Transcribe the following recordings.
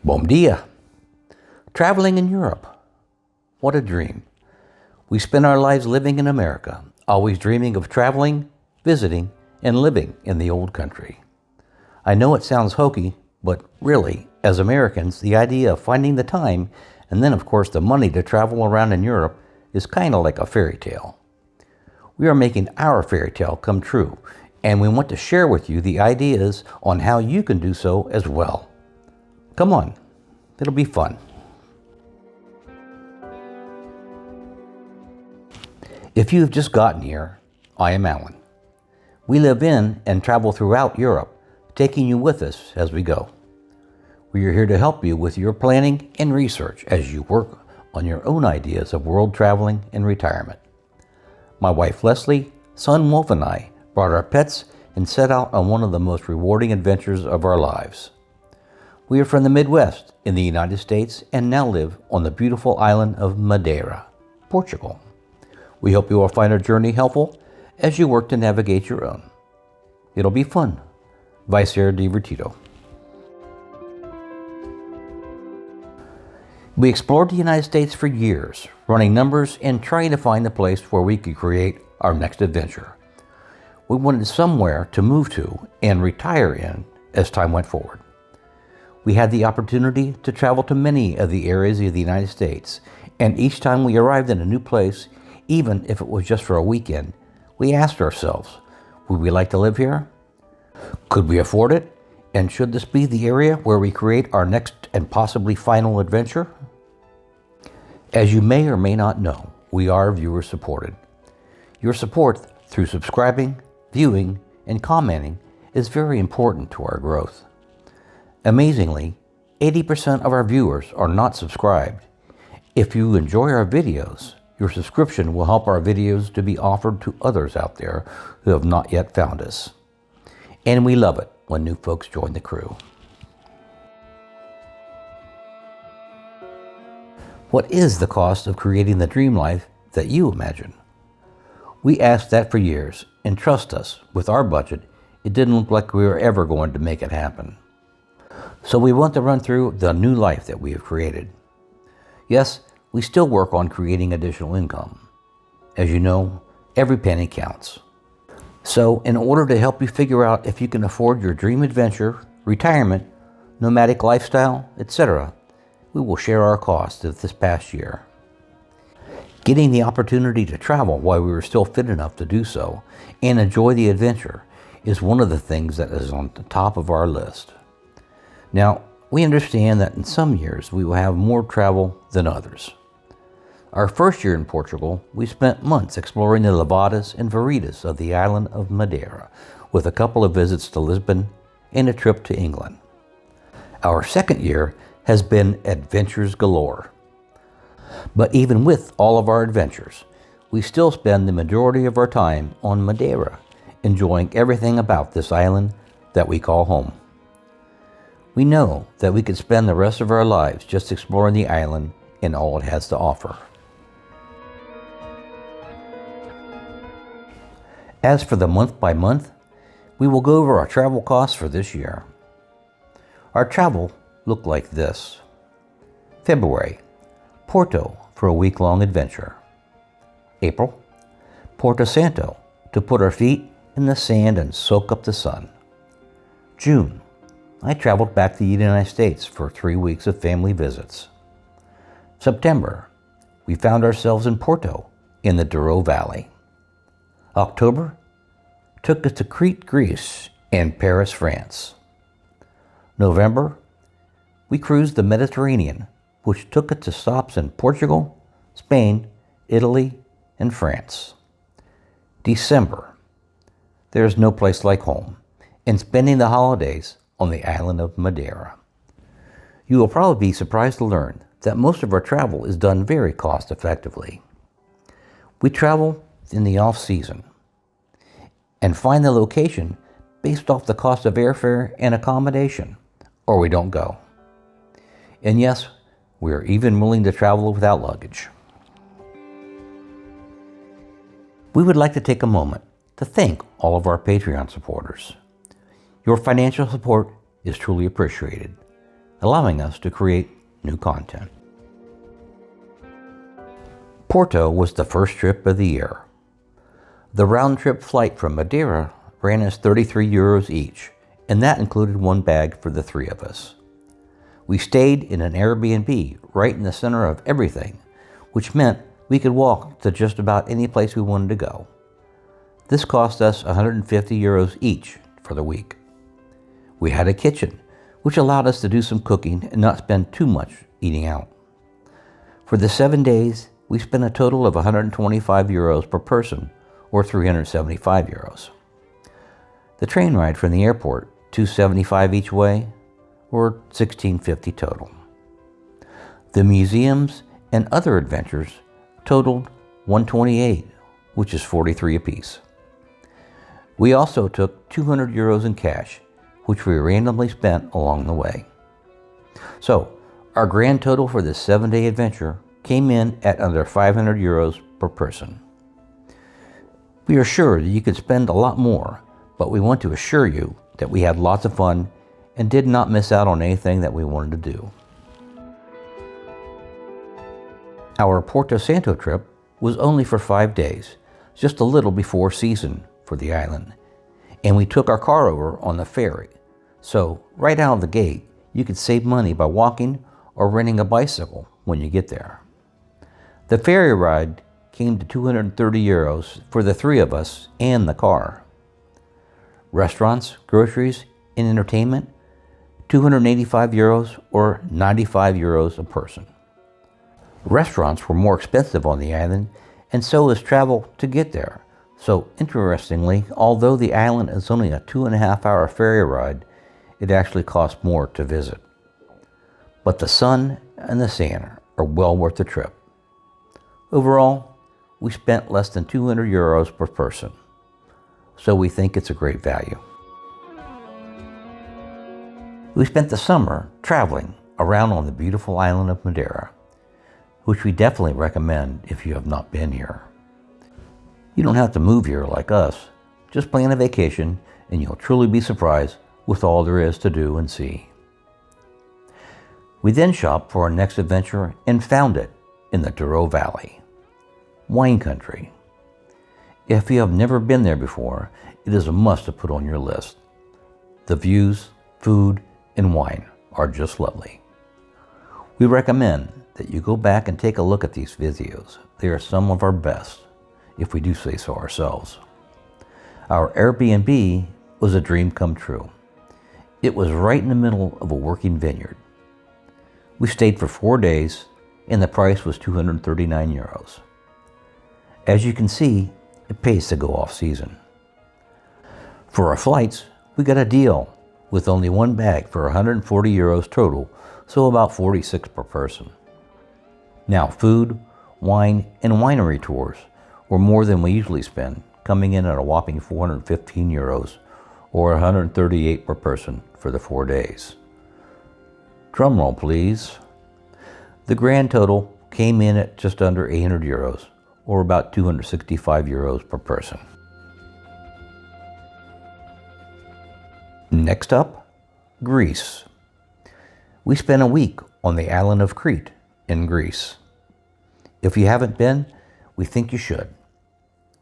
Bom dia! Traveling in Europe. What a dream. We spend our lives living in America, always dreaming of traveling, visiting, and living in the old country. I know it sounds hokey, but really, as Americans, the idea of finding the time and then, of course, the money to travel around in Europe is kind of like a fairy tale. We are making our fairy tale come true, and we want to share with you the ideas on how you can do so as well. Come on, it'll be fun. If you've just gotten here, I am Alan. We live in and travel throughout Europe, taking you with us as we go. We are here to help you with your planning and research as you work on your own ideas of world traveling and retirement. My wife Leslie, son Wolf, and I brought our pets and set out on one of the most rewarding adventures of our lives. We are from the Midwest in the United States and now live on the beautiful island of Madeira, Portugal. We hope you will find our journey helpful as you work to navigate your own. It'll be fun. Vai ser divertido. We explored the United States for years, running numbers and trying to find a place where we could create our next adventure. We wanted somewhere to move to and retire in as time went forward. We had the opportunity to travel to many of the areas of the United States, and each time we arrived in a new place, even if it was just for a weekend, we asked ourselves, would we like to live here? Could we afford it? And should this be the area where we create our next and possibly final adventure? As you may or may not know, we are viewer supported. Your support through subscribing, viewing, and commenting is very important to our growth. Amazingly, 80% of our viewers are not subscribed. If you enjoy our videos, your subscription will help our videos to be offered to others out there who have not yet found us. And we love it when new folks join the crew. What is the cost of creating the dream life that you imagine? We asked that for years, and trust us, with our budget, it didn't look like we were ever going to make it happen. So we want to run through the new life that we have created. Yes, we still work on creating additional income. As you know, every penny counts. So in order to help you figure out if you can afford your dream adventure, retirement, nomadic lifestyle, etc., we will share our costs of this past year. Getting the opportunity to travel while we were still fit enough to do so and enjoy the adventure is one of the things that is on the top of our list. Now, we understand that in some years we will have more travel than others. Our first year in Portugal, we spent months exploring the levadas and veredas of the island of Madeira, with a couple of visits to Lisbon and a trip to England. Our second year has been adventures galore. But even with all of our adventures, we still spend the majority of our time on Madeira, enjoying everything about this island that we call home. We know that we could spend the rest of our lives just exploring the island and all it has to offer. As for the month by month, we will go over our travel costs for this year. Our travel looked like this. February, Porto for a week-long adventure. April, Porto Santo to put our feet in the sand and soak up the sun. June, I traveled back to the United States for 3 weeks of family visits. September, we found ourselves in Porto in the Douro Valley. October, took us to Crete, Greece, and Paris, France. November, we cruised the Mediterranean, which took us to stops in Portugal, Spain, Italy, and France. December, there's no place like home, and spending the holidays on the island of Madeira. You will probably be surprised to learn that most of our travel is done very cost effectively. We travel in the off-season and find the location based off the cost of airfare and accommodation, or we don't go. And yes, we are even willing to travel without luggage. We would like to take a moment to thank all of our Patreon supporters. Your financial support is truly appreciated. allowing us to create new content. Porto was the first trip of the year. The round-trip flight from Madeira ran us €33 each, and that included one bag for the three of us. We stayed in an Airbnb right in the center of everything, which meant we could walk to just about any place we wanted to go. This cost us €150 each for the week. We had a kitchen, which allowed us to do some cooking and not spend too much eating out. For the 7 days, we spent a total of €125 per person, or €375. The train ride from the airport, $275 each way, or $1650 total. The museums and other adventures totaled $128, which is $43 apiece. We also took €200 in cash, which we randomly spent along the way. So, our grand total for this 7-day adventure came in at under €500 per person. We are sure that you could spend a lot more, but we want to assure you that we had lots of fun and did not miss out on anything that we wanted to do. Our Porto Santo trip was only for 5 days, just a little before season for the island, and we took our car over on the ferry. So, right out of the gate, you could save money by walking or renting a bicycle when you get there. The ferry ride came to €230 for the three of us and the car. Restaurants, groceries, and entertainment, €285 or €95 a person. Restaurants were more expensive on the island, and so is travel to get there. So, interestingly, although the island is only a 2.5-hour ferry ride, it actually costs more to visit. But the sun and the sand are well worth the trip. Overall, we spent less than €200 per person, so we think it's a great value. We spent the summer traveling around on the beautiful island of Madeira, which we definitely recommend if you have not been here. You don't have to move here like us, just plan a vacation and you'll truly be surprised with all there is to do and see. We then shopped for our next adventure and found it in the Douro Valley, wine country. If you have never been there before, it is a must to put on your list. The views, food, and wine are just lovely. We recommend that you go back and take a look at these videos. They are some of our best, if we do say so ourselves. Our Airbnb was a dream come true. It was right in the middle of a working vineyard. We stayed for 4 days, and the price was €239. As you can see, it pays to go off season. For our flights, we got a deal with only one bag for €140 total, so about $46 per person. Now, food, wine, and winery tours were more than we usually spend, coming in at a whopping €415 or $138 per person for the 4 days. Drumroll, please. The grand total came in at just under €800 or about €265 per person. Next up, Greece. We spent a week on the island of Crete in Greece. If you haven't been, we think you should.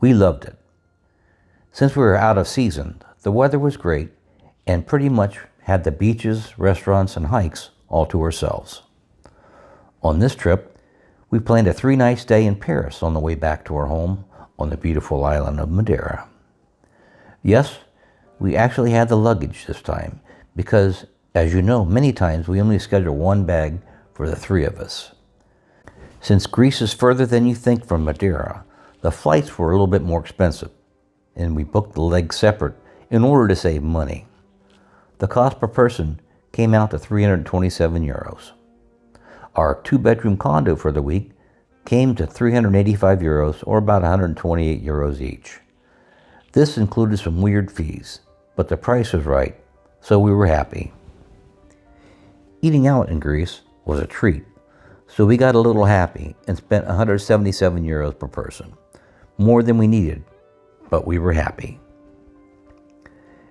We loved it. Since we were out of season, the weather was great and pretty much had the beaches, restaurants, and hikes all to ourselves. On this trip, we planned a 3-night stay in Paris on the way back to our home on the beautiful island of Madeira. Yes, we actually had the luggage this time because, as you know, many times we only schedule one bag for the 3 of us. Since Greece is further than you think from Madeira, the flights were a little bit more expensive, and we booked the legs separate in order to save money. The cost per person came out to €327. Our 2-bedroom condo for the week came to €385 or about €128 each. This included some weird fees, but the price was right, so we were happy. Eating out in Greece was a treat, so we got a little happy and spent €177 per person, more than we needed, but we were happy.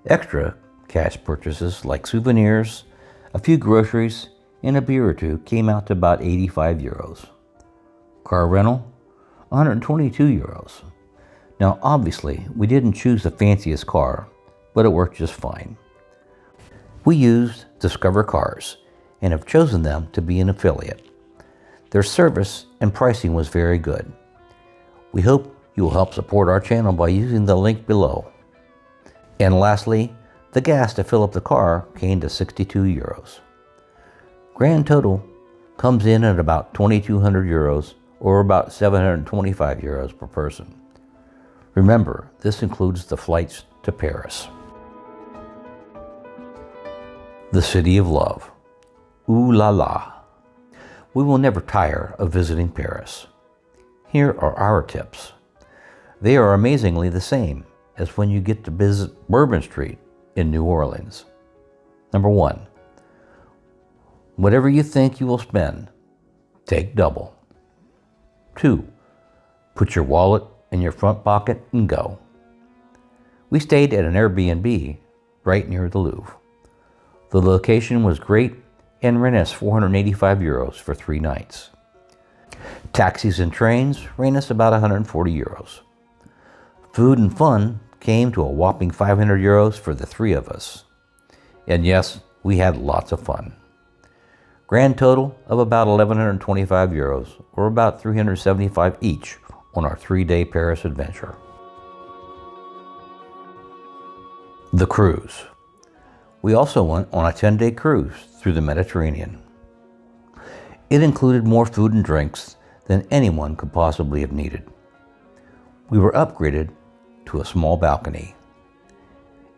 Extra cash purchases like souvenirs, a few groceries, and a beer or two came out to about 85 euros. Car rental, 122 euros. Now obviously we didn't choose the fanciest car, but it worked just fine. We used Discover Cars and have chosen them to be an affiliate. Their service and pricing was very good. We hope you will help support our channel by using the link below. And lastly, the gas to fill up the car came to 62 euros. Grand total comes in at about 2,200 euros or about 725 euros per person. Remember, this includes the flights to Paris. The City of Love. Ooh la la. We will never tire of visiting Paris. Here are our tips. They are amazingly the same as when you get to visit Bourbon Street in New Orleans. Number 1. Whatever you think you will spend, take double. 2. Put your wallet in your front pocket and go. We stayed at an Airbnb right near the Louvre. The location was great and ran us 485 euros for 3 nights. Taxis and trains ran us about 140 euros. Food and fun came to a whopping 500 euros for the 3 of us. And yes, we had lots of fun. Grand total of about 1,125 euros, or about 375 each on our 3-day Paris adventure. The cruise. We also went on a 10-day cruise through the Mediterranean. It included more food and drinks than anyone could possibly have needed. We were upgraded to a small balcony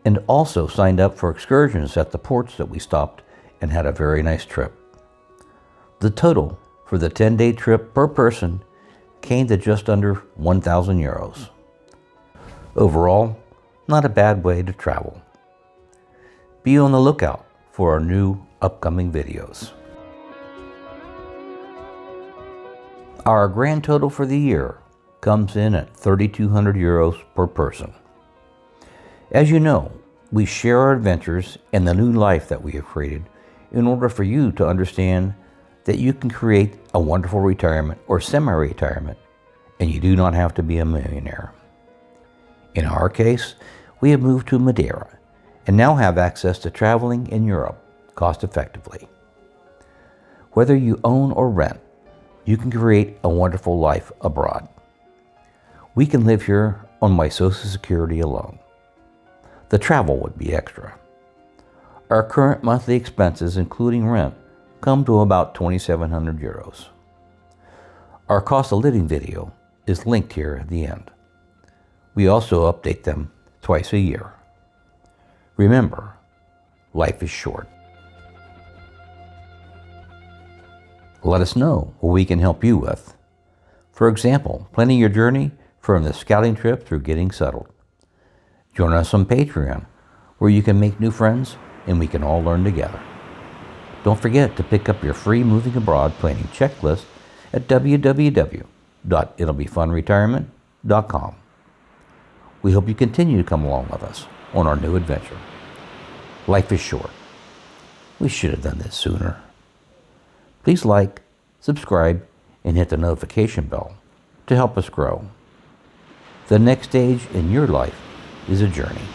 and also signed up for excursions at the ports that we stopped and had a very nice trip. The total for the 10-day trip per person came to just under 1,000 euros. Overall, not a bad way to travel. Be on the lookout for our new upcoming videos. Our grand total for the year comes in at 3,200 euros per person. As you know, we share our adventures and the new life that we have created in order for you to understand that you can create a wonderful retirement or semi-retirement, and you do not have to be a millionaire. In our case, we have moved to Madeira and now have access to traveling in Europe cost effectively. Whether you own or rent, you can create a wonderful life abroad. We can live here on my Social Security alone. The travel would be extra. Our current monthly expenses, including rent, come to about 2,700 euros. Our cost of living video is linked here at the end. We also update them twice a year. Remember, life is short. Let us know what we can help you with. For example, planning your journey from the scouting trip through getting settled. Join us on Patreon, where you can make new friends and we can all learn together. Don't forget to pick up your free moving abroad planning checklist at www.it'llbefunretirement.com. We hope you continue to come along with us on our new adventure. Life is short. We should have done this sooner. Please like, subscribe, and hit the notification bell to help us grow. The next stage in your life is a journey.